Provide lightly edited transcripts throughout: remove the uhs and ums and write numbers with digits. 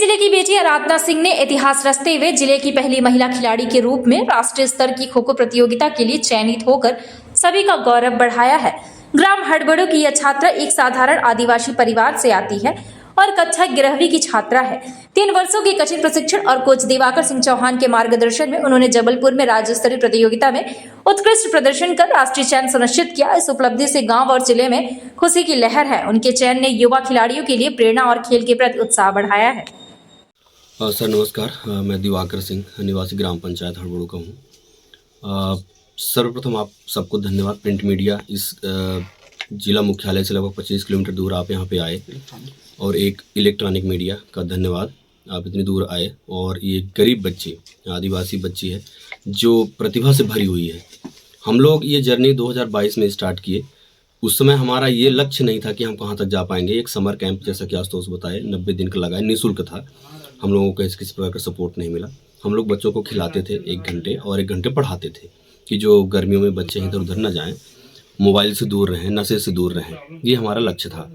जिले की बेटी आराधना सिंह ने इतिहास रचते हुए जिले की पहली महिला खिलाड़ी के रूप में राष्ट्रीय स्तर की खो खो प्रतियोगिता के लिए चयनित होकर सभी का गौरव बढ़ाया है। ग्राम हड़बड़ों की यह छात्रा एक साधारण आदिवासी परिवार से आती है और कक्षा 11वीं की छात्रा है। 3 वर्षों के कठिन प्रशिक्षण और कोच दिवाकर सिंह चौहान के मार्गदर्शन में उन्होंने जबलपुर में राज्य स्तरीय प्रतियोगिता में उत्कृष्ट प्रदर्शन कर राष्ट्रीय चयन सुनिश्चित किया। इस उपलब्धि से गांव और जिले में खुशी की लहर है। उनके चयन ने युवा खिलाड़ियों के लिए प्रेरणा और खेल के प्रति उत्साह बढ़ाया है। सर नमस्कार, मैं दिवाकर सिंह निवासी ग्राम पंचायत हड़बड़ू का हूँ। सर्वप्रथम आप सबको धन्यवाद। प्रिंट मीडिया इस जिला मुख्यालय से लगभग 25 किलोमीटर दूर आप यहाँ पे आए, और एक इलेक्ट्रॉनिक मीडिया का धन्यवाद, आप इतनी दूर आए। और ये गरीब बच्ची, आदिवासी बच्ची है जो प्रतिभा से भरी हुई है। हम लोग ये जर्नी 2022 में स्टार्ट किए। उस समय हमारा ये लक्ष्य नहीं था कि हम कहाँ तक जा पाएंगे। एक समर कैंप, जैसा कि आशुतोष बताए, 90 दिन का लगाए, निःशुल्क था। हम लोगों को किसी प्रकार का सपोर्ट नहीं मिला। हम लोग बच्चों को खिलाते थे 1 घंटे और 1 घंटे पढ़ाते थे कि जो गर्मियों में बच्चे इधर उधर न जाएं, मोबाइल से दूर रहें, नशे से दूर रहें। ये हमारा लक्ष्य था।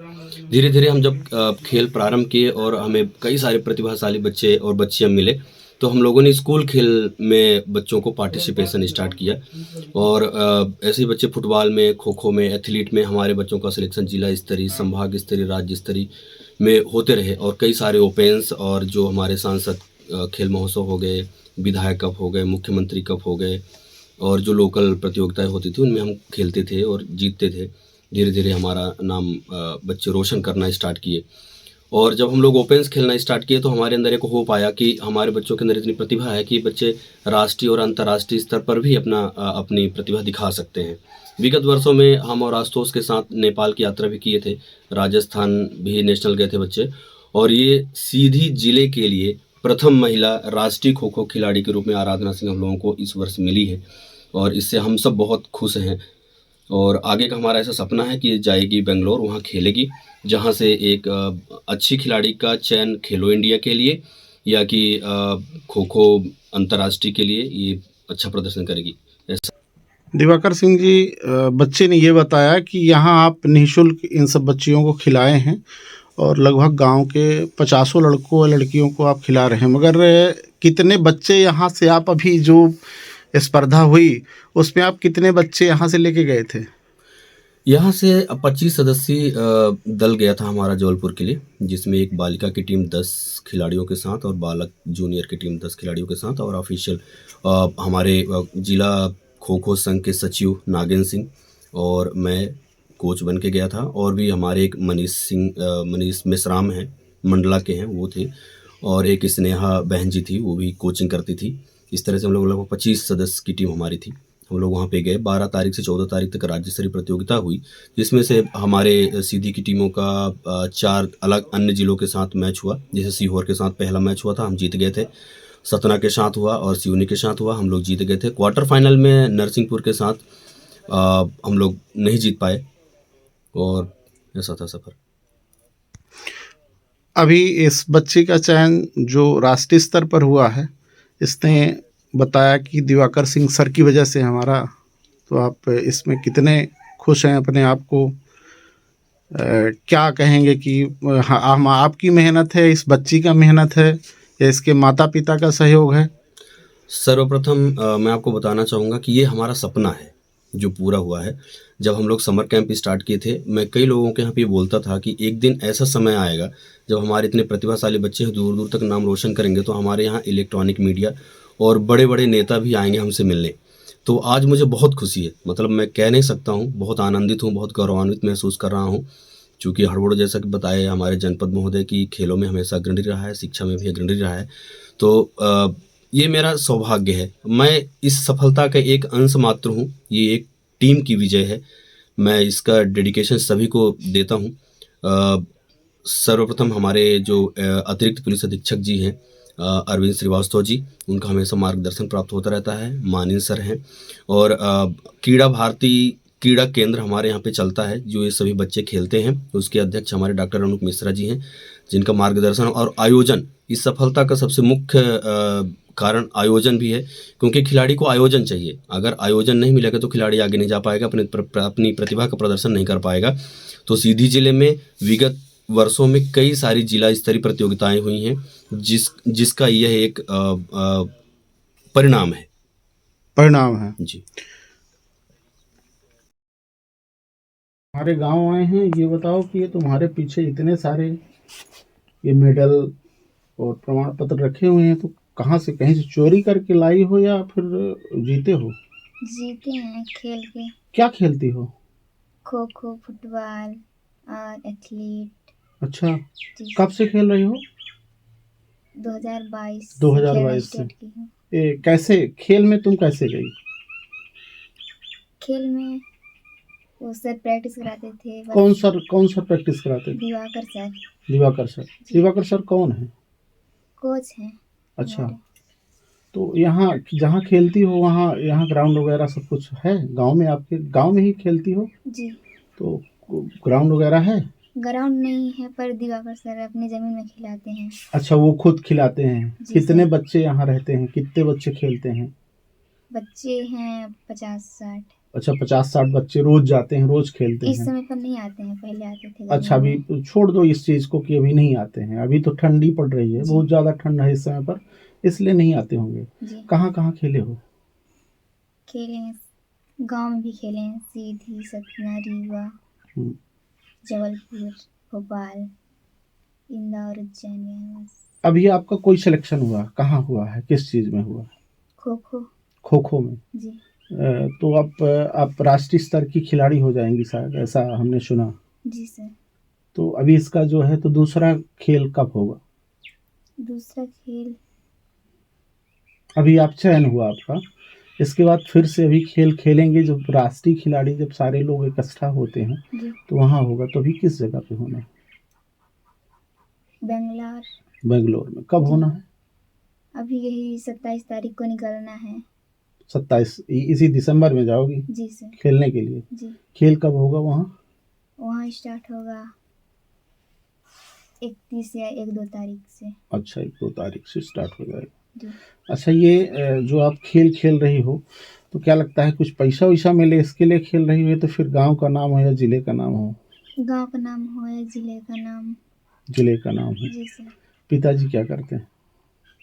धीरे धीरे हम जब खेल प्रारंभ किए और हमें कई सारे प्रतिभाशाली बच्चे और बच्चियां मिले, तो हम लोगों ने स्कूल खेल में बच्चों को पार्टिसिपेशन स्टार्ट किया। और ऐसे ही बच्चे फुटबॉल में, खो खो में, एथलीट में हमारे बच्चों का सिलेक्शन जिला स्तरीय, संभाग स्तरीय, राज्य स्तरीय में होते रहे। और कई सारे ओपन्स और जो हमारे सांसद खेल महोत्सव हो गए, विधायक कप हो गए, मुख्यमंत्री कप हो गए, और जो लोकल प्रतियोगिताएं होती थी उनमें हम खेलते थे और जीतते थे। धीरे धीरे हमारा नाम बच्चे रोशन करना स्टार्ट किए। और जब हम लोग ओपन्स खेलना स्टार्ट किए तो हमारे अंदर एक होप आया कि हमारे बच्चों के अंदर इतनी प्रतिभा है कि बच्चे राष्ट्रीय और अंतर्राष्ट्रीय स्तर पर भी अपनी प्रतिभा दिखा सकते हैं। विगत वर्षों में हम और आशुतोष के साथ नेपाल की यात्रा भी किए थे, राजस्थान भी नेशनल गए थे बच्चे। और ये सीधी जिले के लिए प्रथम महिला राष्ट्रीय खो खो खिलाड़ी के रूप में आराधना सिंह हम लोगों को इस वर्ष मिली है, और इससे हम सब बहुत खुश हैं। और आगे का हमारा ऐसा सपना है कि ये जाएगी बेंगलोर, वहाँ खेलेगी, जहाँ से एक अच्छी खिलाड़ी का चयन खेलो इंडिया के लिए या कि खो खो अंतर्राष्ट्रीय के लिए ये अच्छा प्रदर्शन करेगी। ऐसा दिवाकर सिंह जी, बच्चे ने ये बताया कि यहाँ आप निःशुल्क इन सब बच्चियों को खिलाए हैं और लगभग गांव के 50 लड़कों और लड़कियों को आप खिला रहे हैं, मगर कितने बच्चे यहाँ से आप अभी जो स्पर्धा हुई उसमें आप कितने बच्चे यहाँ से लेके गए थे? यहाँ से 25 सदस्यीय दल गया था हमारा जबलपुर के लिए, जिसमें एक बालिका की टीम 10 खिलाड़ियों के साथ और बालक जूनियर की टीम 10 खिलाड़ियों के साथ, और ऑफिशियल हमारे जिला खो खो संघ के सचिव नागेंद्र सिंह और मैं कोच बन के गया था। और भी हमारे एक मनीष मिश्राम हैं, मंडला के हैं, वो थे। और एक स्नेहा बहन जी थी, वो भी कोचिंग करती थी। इस तरह से हम लोग लगभग 25 सदस्य की टीम हमारी थी। हम लोग वहाँ पे गए। 12 तारीख से 14 तारीख तक राज्य स्तरीय प्रतियोगिता हुई, जिसमें से हमारे सीधी की टीमों का 4 अलग अन्य जिलों के साथ मैच हुआ। जैसे सीहोर के साथ पहला मैच हुआ था, हम जीत गए थे। सतना के साथ हुआ और सिवनी के साथ हुआ, हम लोग जीत गए थे। क्वार्टर फाइनल में नरसिंहपुर के साथ हम लोग नहीं जीत पाए, और ऐसा था सफ़र। अभी इस बच्चे का चयन जो राष्ट्रीय स्तर पर हुआ है, इसने बताया कि दिवाकर सिंह सर की वजह से हमारा, तो आप इसमें कितने खुश हैं अपने आप को? क्या कहेंगे कि हम आपकी मेहनत है, इस बच्ची का मेहनत है, या इसके माता पिता का सहयोग है? सर्वप्रथम मैं आपको बताना चाहूँगा कि ये हमारा सपना है जो पूरा हुआ है। जब हम लोग समर कैंप स्टार्ट किए थे, मैं कई लोगों के यहाँ पे बोलता था कि एक दिन ऐसा समय आएगा जब हमारे इतने प्रतिभाशाली बच्चे दूर दूर तक नाम रोशन करेंगे, तो हमारे यहाँ इलेक्ट्रॉनिक मीडिया और बड़े बड़े नेता भी आएंगे हमसे मिलने। तो आज मुझे बहुत खुशी है, मतलब मैं कह नहीं सकता हूँ, बहुत आनंदित हूँ, बहुत गौरवान्वित महसूस कर रहा हूँ। चूँकि हड़बड़, जैसा कि बताया हमारे जनपद महोदय की, खेलों में हमेशा अग्रणी रहा है, शिक्षा में भी अग्रणी रहा है। तो ये मेरा सौभाग्य है। मैं इस सफलता का एक अंश मात्र हूँ, ये एक टीम की विजय है। मैं इसका डेडिकेशन सभी को देता हूँ। सर्वप्रथम हमारे जो अतिरिक्त पुलिस अधीक्षक जी हैं, अरविंद श्रीवास्तव जी, उनका हमेशा मार्गदर्शन प्राप्त होता रहता है। मानिन सर हैं, और क्रीड़ा भारती क्रीड़ा केंद्र हमारे यहाँ पे चलता है, जो ये सभी बच्चे खेलते हैं। उसके अध्यक्ष हमारे डॉक्टर अनूप मिश्रा जी हैं, जिनका मार्गदर्शन और आयोजन, इस सफलता का सबसे मुख्य कारण आयोजन भी है, क्योंकि खिलाड़ी को आयोजन चाहिए। अगर आयोजन नहीं मिलेगा तो खिलाड़ी आगे नहीं जा पाएगा, अपनी प्रतिभा का प्रदर्शन नहीं कर पाएगा। तो सीधी जिले में विगत वर्षों में कई सारी जिला स्तरीय प्रतियोगिताएं हुई हैं, जिसका यह एक परिणाम है। परिणाम है। जी। हमारे गांव आए हैं, ये बताओ कि ये तुम्हारे पीछे इतने सारे ये मेडल और प्रमाण पत्र रखे हुए हैं, तो कहाँ से, कहीं से चोरी करके लाई हो या फिर जीते हो? जीते हैं खेल के। क्या खेलती हो? खो खो, फुटबॉल और एथलीट। अच्छा, जी। कब से खेल रही हो? 2022 2022 से। स्टार्ट की हूँ। कैसे खेल में तुम कैसे गई? खेल में वो सर प्रैक्टिस कराते थे। कौन सर प्रैक्टिस कराते थे? Diwakar sir Diwakar sir. जी। दिवाकर सर कौन है? कोच हैं अच्छा, हमारे। तो यहाँ जहाँ खेलती हो वहाँ यहाँ ग्राउंड वगैरह सब कुछ है गांव में? आपके गांव में ही खेलती हो जी। तो ग्राउंड वगैरह है? ग्राउंड नहीं है पर दिवाकर सर अपनी जमीन में खिलाते हैं। अच्छा, वो खुद खिलाते हैं। जी कितने सर। बच्चे यहाँ रहते हैं? कितने बच्चे खेलते हैं? बच्चे हैं 50-60। अच्छा, 50-60 बच्चे रोज जाते हैं, रोज खेलते इस हैं? समय पर नहीं आते हैं, पहले आते थे। अच्छा, गर्मी अभी में। छोड़ दो इस चीज को कि अभी नहीं आते हैं, अभी तो ठंडी पड़ रही है, जी। बहुत ज्यादा ठंड है इस समय पर, इसलिए नहीं आते होंगे। जी। कहाँ कहाँ खेले हो? खेले हैं, गांव में भी खेले हैं, सीधी, सतना, रीवा, हम्म, जबलपुर, भोपाल, इंदौर, उज्जैन गए हैं बस। अभी आपका कोई सिलेक्शन हुआ? कहाँ हुआ है, किस चीज में हुआ? खो खो। खो खो में। जी। तो आप राष्ट्रीय स्तर की खिलाड़ी हो जाएंगी शायद, ऐसा हमने सुना। जी सर। तो अभी इसका जो है तो दूसरा खेल कब होगा? दूसरा खेल अभी आप चयन हुआ आपका, इसके बाद फिर से अभी खेल खेलेंगे जब राष्ट्रीय खिलाड़ी, जब सारे लोग इकट्ठा होते हैं जी तो वहाँ होगा। तो अभी किस जगह पे होना है? बेंगलोर। बेंगलोर में। कब जी। होना है? अभी यही 27 तारीख को निकलना है। 27 इसी दिसंबर में जाओगी जी सर। खेलने के लिए? जी। खेल कब होगा वहाँ? वहाँ स्टार्ट होगा 31 या 1-2 तारीख से। अच्छा, 1-2 तारीख से स्टार्ट हो जाएगा। जी। अच्छा, ये जो आप खेल खेल रही हो तो क्या लगता है कुछ पैसा वैसा मिले इसके लिए खेल रही हो, या तो फिर गांव का नाम हो या जिले का नाम हो? गांव का नाम हो या जिले का नाम? जिले का नाम है। जी सर। पिताजी क्या करते हैं?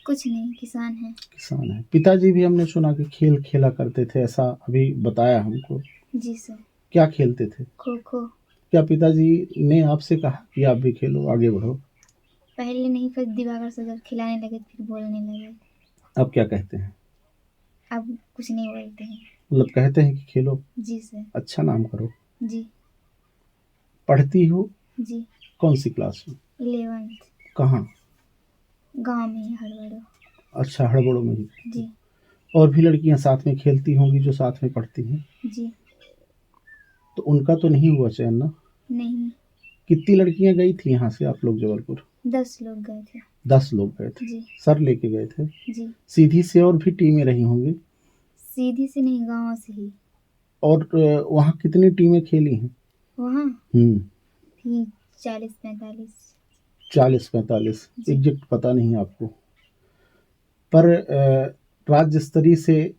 कुछ नहीं, किसान है। किसान है। पिताजी भी हमने सुना कि खेल खेला करते थे, ऐसा अभी बताया हमको। जी सर। क्या खेलते थे? खो खो। क्या पिताजी ने आपसे कहा कि आप भी खेलो, आगे बढ़ो? पहले नहीं, फिर दिवाकर सर जब खिलाने लगे फिर बोलने लगे। अब क्या कहते हैं? अब कुछ नहीं बोलते हैं। मतलब कहते हैं कि खेलो, जी सर। अच्छा नाम करो। जी। पढ़ती हो? जी। कौन सी क्लास में? 11th। कहाँ? गांव में ही हड़बड़ो। अच्छा, हड़बड़ों में ही। जी। और भी लड़कियां साथ में खेलती होंगी जो साथ में पढ़ती हैं? जी। तो उनका तो नहीं हुआ चयन ना? नहीं। कितनी लड़कियां गई थी यहाँ से आप लोग जबलपुर? 10 लोग गए थे। 10 लोग गए थे। जी। सर लेके गए थे? जी। सीधी से और भी टीमें रही होंगी? सीधी से नहीं, गांव से ही। और वहाँ कितनी टीमें खेली हैं? वहाँ थी 40-45। 40-45 जी। एग्जैक्ट पता नहीं आपको, पर राज्य स्तरीय से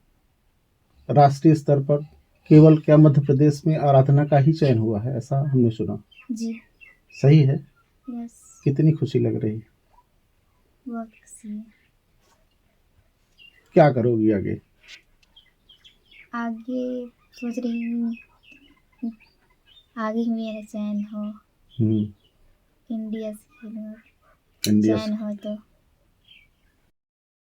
राष्ट्रीय स्तर पर केवल क्या मध्य प्रदेश में आराधना का ही चयन हुआ है, ऐसा हमने सुना। जी। सही है? यस। कितनी खुशी लग रही है? बहुत खुशी है। क्या करोगी आगे? आगे सोच रही हूँ आगे ही मेरा चयन हो, हम्म, इंडिया से खेलूँ। इंडिया चयन हो तो